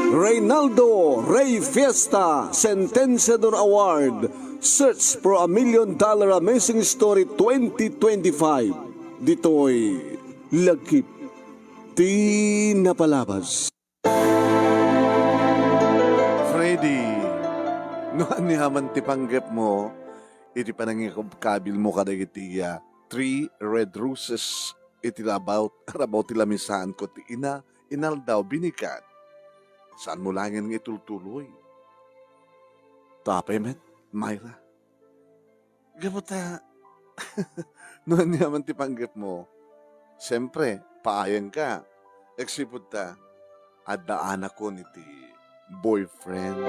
Reynaldo Rey Fiesta Sentenciador Award Search for a $1 Million Amazing Story 2025. Dito'y Lagkip Di Napalabas. Freddy, noan ni haman ti panggap mo, iti panangikab kabil mo kadagitiya, 3 red roses, iti rabaw ti lamisaan ko ti inal daw binikat. Saan mo langin ng itultuloy? Tapay met, Myra. Gabuta, noan ni haman ti panggap mo, siyempre, paayan ka, eksipod ta, at daan ako niti boyfriend.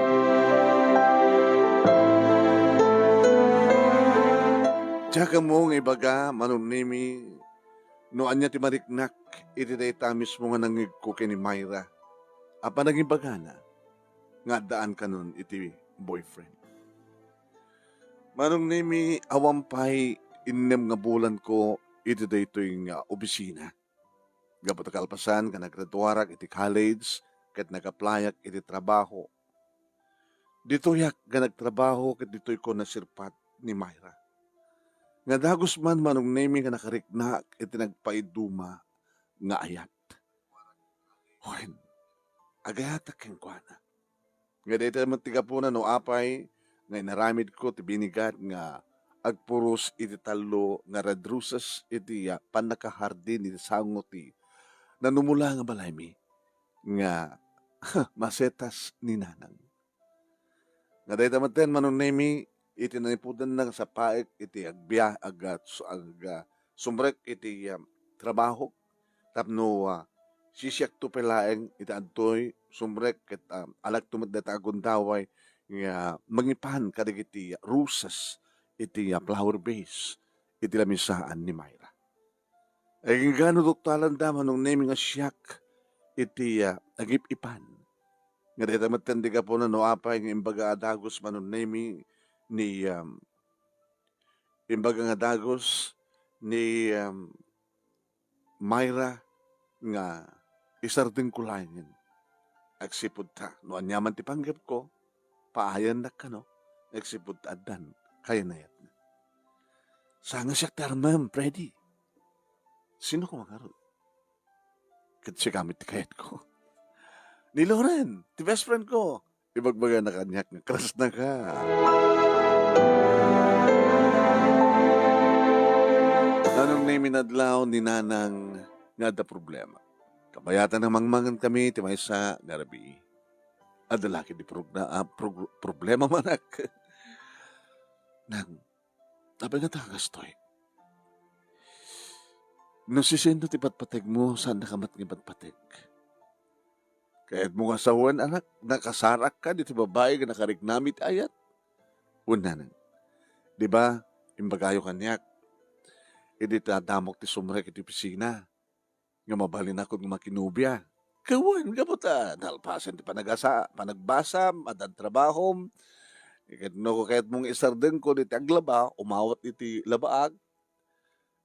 Tsaka mo nga ibaga, manunimi, noan niya ti mariknak, iti dayta mismo nga nangig ko kini Myra. Apa naging baga na, nga daan ka nun iti boyfriend. Manunimi, awampay, inem nga bulan ko, iti daytoy nga opisina. Gabot kalpasan, ka naggraduarak iti college, ket nagaplayak iti trabaho. Dito yak nga nagtrabaho ket dito'y ko nasirpat ni Myra. Nga dagos man manong nemi nga nakariknak iti nagpaiduma nga ayat. Hoy, agayatak keng kuana. Nga dito naman tigapunan no apay nga inaramid ko ti binigat nga agpuros iti talo nga red roses iti panakahardin iti sangoti na numula nga balaymi nga masetas ni nanang. Nga dahil tamaten manunemi iti nanipudan na sa paik iti sumrek iti trabaho tapno sisyak to pelaeng iti adtoy sumrek ket alag tumet data agundaway nga mangipan kadig iti roses iti flower base iti lamisaan ni Myra. Ay gano doktalan da manung nemi nga siyak iti agip-ipan. Nga dito matandi ka po na no apay ng imbaga adagos manun nemi ni imbaga nga dagos ni Myra nga isarding kulangin. Agsipod ta. No anyaman ti panggap ko, paayan na ka no. Agsipod ta adan. Kaya na yan. Sanga siya tarmam, Freddy. Sino ko makarod? Kasi gamit ti kayat ko. Ni Loren, ti best friend ko. Ibagbaga na kanyak nga, crush na ka. Anong naminadlaw ni nanang nga da problema? Kabayatan ng mangmangan kami, ti maysa garabi. Adalaki di problema manak. Nang, tapay nga tagastoy. No sisendo ti patpatig mo, saan nakamat ng patpatig? Kaya't mo kasawan, anak, nakasarak ka, dito babae ka nakariknamit ayat. Una nang, di ba, imbagayo kanyak, hindi tadamok ti sumrek iti pisina, nga mabalin ako ng makinubya. Kawan, kaputa, nalpasan ti panagbasam, adan trabahom, kahit mong isardeng ko diti aglaba, umawat iti labaag,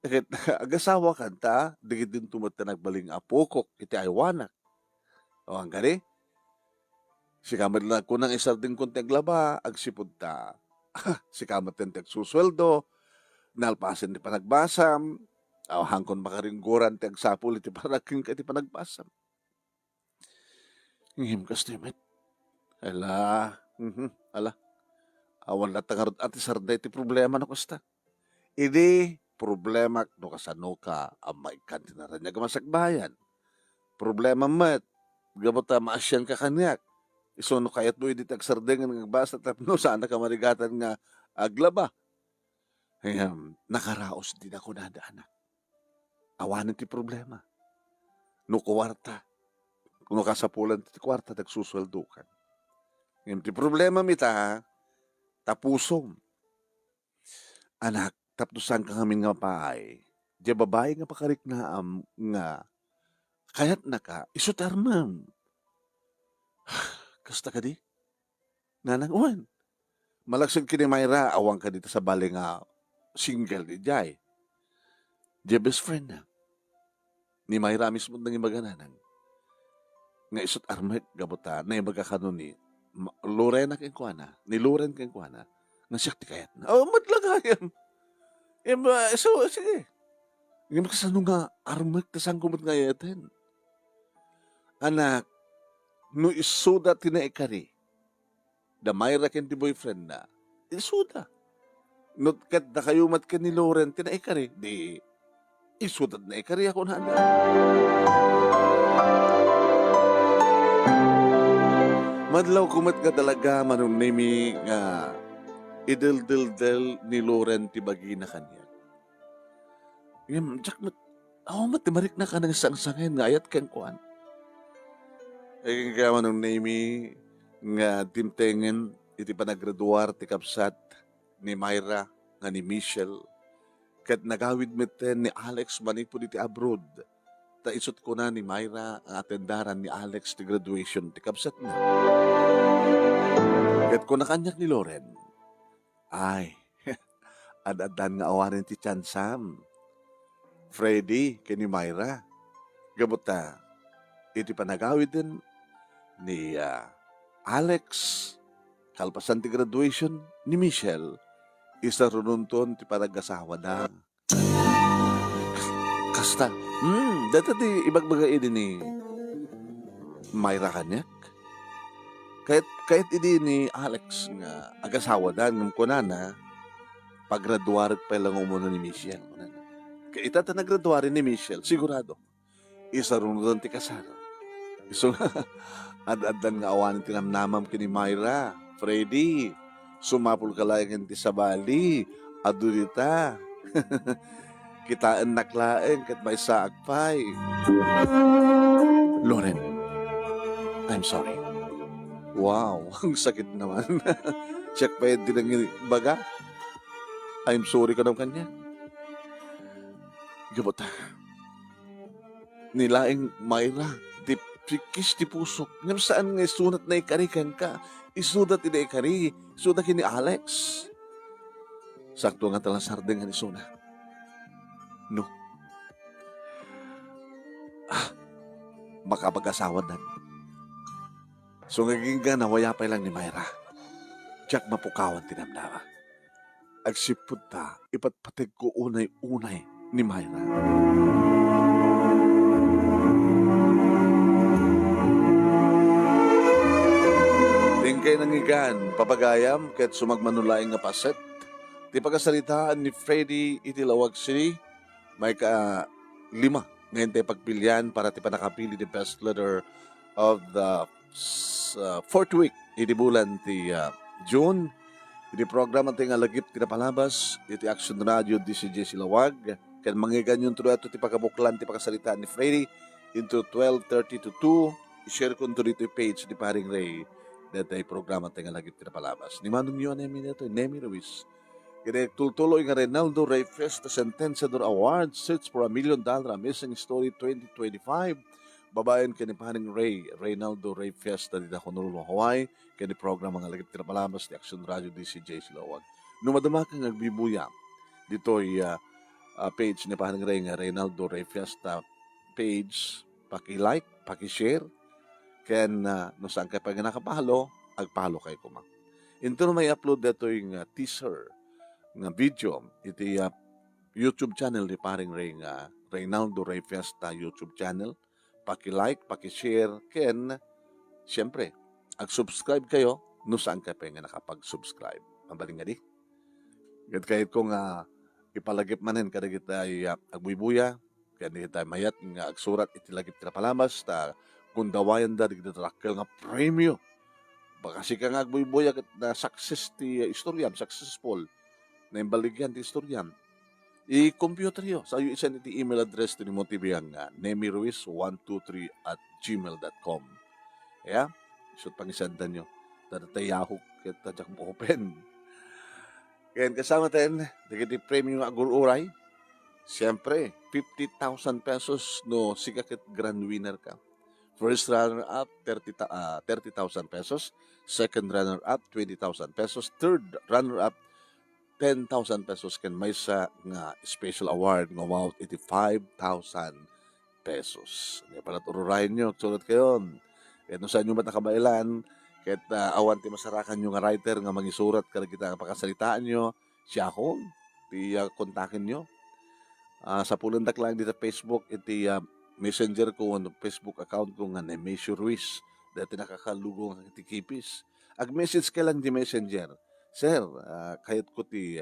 kahit agasawa kanta, digit din tumata nagbaling apokok, iti aywanak. O ang gani, si kamat lang ko nang isardeng konti aglaba, agsipod ta, si kamat din tagsusweldo, nalpasan ti panagbasam, hangkon makaringguran ti agsapul iti paraking iti panagbasam. Ngim kastimet, ala, ala, awan na tangarod ati sarday ti problema na kusta. Idi, problema no kasano ka amay kantinaran niya gamasakbayan. Problema met, gamota maasyan ka kanyak. Iso no kayat mo edit agsardeng ng basta tapno saan ka marigatan nga aglaba. Nakaraos din ako nadaan. Awanan ti problema. No kuwarta. Kung kasapulan ti kwarta, nagsusweldo ka. Ngayon ti problema mita, tapusom. Anak, tapdusan ka kami nga paay. Di babae nga pakarik na nga kayat na ka, isutarmam. Kasta ka di? Nanang uwan. Malagsag kini Myra, awang ka dito sa bali nga single di Jai. Di best friend na. ni Mayra mismo nang imaganan nga isot armet gabuta na ibaga kanon ni Lorena keng kuana ni Loren keng kuana nga siya ti kayat na madlagayam so sige nga makasano nga armet ta sangkumot nga yaten anak no isuda tinaikari da Mayra ken ti boyfriend na isuda no kat da kayumat ken ni Loren tinaikari di isudat na ikari ako na madlaw kumat nga talaga manong nimi nga idel-del ni Loren ti bagi na kanya. Yung jak mat matimarik na ka ng sangsangin nga ayat kang kuan. Ay kaya manong nimi nga timtengen iti panagraduar ti kapsat ni Mayra nga ni Michelle kat nagawid meten ni Alex manipod iti abroad. Ta isot ko na ni Mayra ang atendaran ni Alex ti graduation ti kapsat na. Kat ko na kanyak ni Loren. Ay, ad-adan nga awanin ti Chan Sam. Freddy ken ni Mayra. Gabuta, iti panagawid din ni Alex kalpasan ti graduation ni Michelle. Isa rununton ti panagasawa na. Kasta. Dito ti ibagbaga idi ni Mayra kanyak. Kahit idi ni Alex nga agasawa da ng kunana paggraduarit pa lang umuno ni Michelle. Kaya itata nagraduarin ni Michelle, sigurado. Isa rununton ti kasal. So, ad-adan nga awanin tinamnamam kini Mayra. Freddy, sumapul ka lang ti sabali, adulita. Kitaan naklaeng kat may saakpay. Loren, I'm sorry. Wow, ang sakit naman. Check pa yun din ang baga. I'm sorry ka naman kanya. Gabota. Nilaing Mayra, di kis ti pusok. Ngam saan nga isunat na ikarikan ka? Isudat ina ikari. Isudat kini Alex. Sakto nga talang sardeng nga isuna. No. Makapag-asawa na. So ngaging ka nawaya pa lang ni Mayra. Diyak mapukawan tinamdawa. Agsipod ta, ipatpatig ko unay-unay ni Mayra. Tingkay nangigan, papagayam, kahit sumagmanulaing nga paset. Di pagkasalitaan ni Freddy itilawag City, may ka-5 ngayon tayo pagpilian para ti panakapili the best letter of the 4th week. Iti bulan ti June. Iti program ang tinga lagip tinapalabas. Iti Action Radio DCJ Silawag. Kaya mangigan yung tuloy ito ti pagkabuklan ti pagkasalitaan ni Freddy into 12:30 to 2. I-share ko dito yung page ni Paring Ray. Dito yung program ang tinga lagip tinapalabas. Ni Manong yun, Nemi Ruiz. Kaya tuloy nga Reynaldo Ray Fiesta Sentenciador Award search for $1 million Amazing Story 2025. Babayan kani Paring Ray Reynaldo Ray Fiesta di Honolulu, Hawaii. Kani program mga lagip tinapalabas ni Action Radio DCJ Silawag. Numadama kang agbibuya dito'y page ni Paring Ray nga Reynaldo Ray Fiesta page. Paki-like, paki-share. Kaya no saan kayo pag nakapalo, agpalo kayo kumang. Ito may upload dito yung teaser nga video. Iti YouTube channel ni Paring Ray nga Reynaldo Ray Fiesta YouTube channel. Paki-like, paki-share, ken siyempre, ag-subscribe kayo, no saan kayo pa nga nakapag-subscribe. Mabaling nga di. Kahit kung ipalagip manin, kada kita agbuibuya, kaya di kita mayat, nga agsurat, itilagip tinapalamas, ta kundawayan da, di kita trakkel nga premyo. Baka si ka nga agbuibuya, na success ti istoryam, successful, na imbaligyan ti istoryam. I-computer yun. Sa iyo isa iti email address ni Motiviyang nemiruiz123@gmail.com. Kaya, isot pangisandan nyo. Tadatayahok kita dyak mo open. Kaya kasama tayo, dikiti premium agur-uray. Siyempre, 50,000 pesos no sikakit grand winner ka. First runner-up, 30,000 pesos. Second runner-up, 20,000 pesos. Third runner-up, 10,000 pesos kan may sa nga special award nga wow 85,000 pesos. Hindi pala tururahin nyo, sulat kayo. Kahit no saan nyo ba't nakabailan, kahit awan ti masarakan nyo nga writer nga mangisurat ka kita nga pakasalitaan nyo, siya ako, ti kontakin nyo. Sa pulandak lang dito Facebook, iti messenger ko, Facebook account ko nga na Measure Ruiz. Dati nakakalugong ang iti kipis. Ag-message ka lang di messenger. Sir, kahit ko ti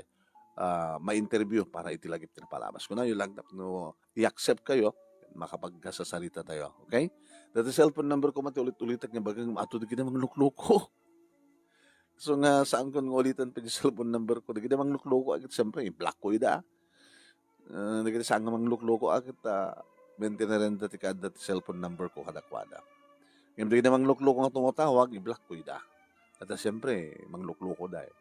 ma-interview para itilagip ti napalabas ko na yung lang no i-accept kayo makapagsasalita tayo, okay? Dati cellphone number ko mati ulit-ulitak nga bagang ato di kita manglukloko. So nga saan ko nga ulitan pa yung cellphone number ko, di kita manglukloko agad siyempre, block ko ida. Di kita saan nga manglukloko agad maintain na rin dati kada ti cellphone number ko kadakwada. Ngayon di kita manglukloko nga tumatawag, i-block ko ida. At siyempre, manglukloko da eh.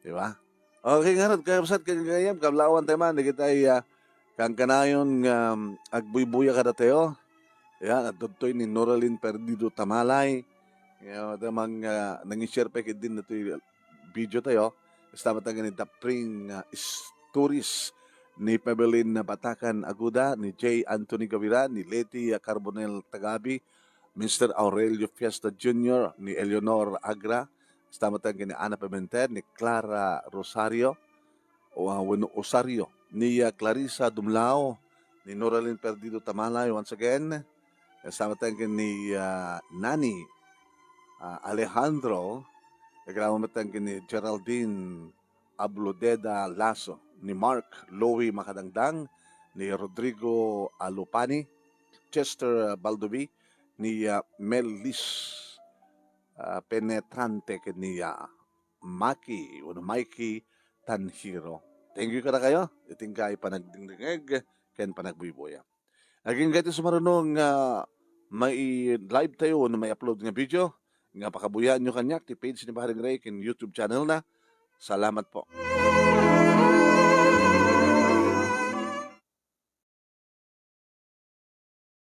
Di ba? Okay nga rin, kaya pasat kagayam, kablawan tayo man, di kita kang kanayon agbuybuya ka datayo. Yan, at doon ni Noraline Perdido Tamalay. Yan, damang nang-share pa din na ito video tayo. Basta matang ni Tapring Stories ni Pebelin Batakan Aguda, ni J. Anthony Gavira, ni Leti Carbonel Tagabi, Mr. Aurelio Fiesta Jr., ni Eleonor Agra, basta matang ni Ana Pimentel, ni Clara Rosario, Osario, ni Clarissa Dumlao, ni Noraline Perdido Tamalay once again. Kasama tayo ni Nani Alejandro. Kasama tayo ni Geraldine Ablodeda Lasso, ni Mark Lowy Makadangdang, ni Rodrigo Alupani, Chester Baldovi, ni Melis Penetrante, ni Mikey Tanhiro. Thank you kada kayo. Iting kay panagdingdingeg, ken panagbuiboya. Aging gaito sumarunong may live tayo na may upload nga video. Nga pakabuyan nyo kanyak, ti page ni Paharing Ray, ken YouTube channel na. Salamat po.